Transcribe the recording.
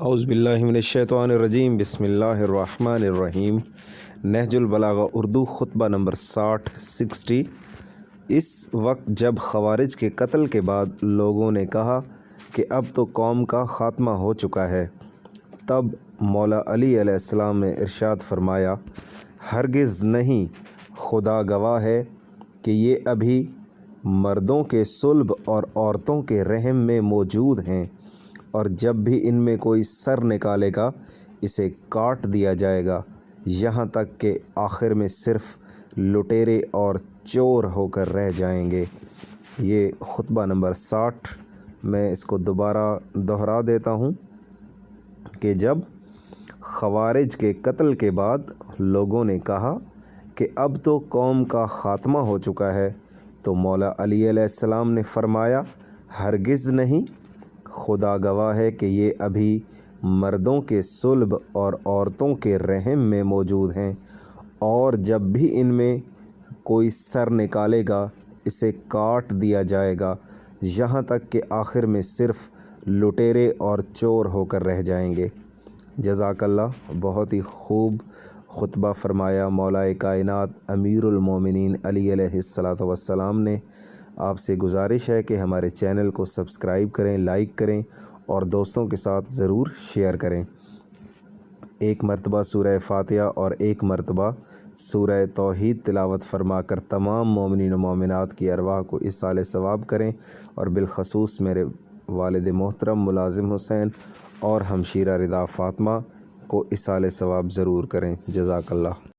اعوذ باللہ من الشیطان الرجیم، بسم اللہ الرحمن الرحیم۔ نہجُلبلاغہ اردو خطبہ نمبر 60۔ اس وقت جب خوارج کے قتل کے بعد لوگوں نے کہا کہ اب تو قوم کا خاتمہ ہو چکا ہے، تب مولا علی علیہ السلام نے ارشاد فرمایا، ہرگز نہیں، خدا گواہ ہے کہ یہ ابھی مردوں کے صلب اور عورتوں کے رحم میں موجود ہیں، اور جب بھی ان میں کوئی سر نکالے گا اسے کاٹ دیا جائے گا، یہاں تک کہ آخر میں صرف لٹیرے اور چور ہو کر رہ جائیں گے۔ یہ خطبہ نمبر 60، میں اس کو دوبارہ دہرا دیتا ہوں کہ جب خوارج کے قتل کے بعد لوگوں نے کہا کہ اب تو قوم کا خاتمہ ہو چکا ہے، تو مولا علی علیہ السلام نے فرمایا، ہرگز نہیں، خدا گواہ ہے کہ یہ ابھی مردوں کے صلب اور عورتوں کے رحم میں موجود ہیں، اور جب بھی ان میں کوئی سر نکالے گا اسے کاٹ دیا جائے گا، یہاں تک کہ آخر میں صرف لٹیرے اور چور ہو کر رہ جائیں گے۔ جزاک اللہ، بہت ہی خوب خطبہ فرمایا مولا کائنات امیر المومنین علی علیہ السلام نے۔ آپ سے گزارش ہے کہ ہمارے چینل کو سبسکرائب کریں، لائک کریں اور دوستوں کے ساتھ ضرور شیئر کریں۔ ایک مرتبہ سورہ فاتحہ اور ایک مرتبہ سورہ توحید تلاوت فرما کر تمام مومنین و مومنات کی ارواح کو ایصال ثواب کریں، اور بالخصوص میرے والد محترم ملازم حسین اور ہمشیرہ رضا فاطمہ کو ایصال ثواب ضرور کریں۔ جزاک اللہ۔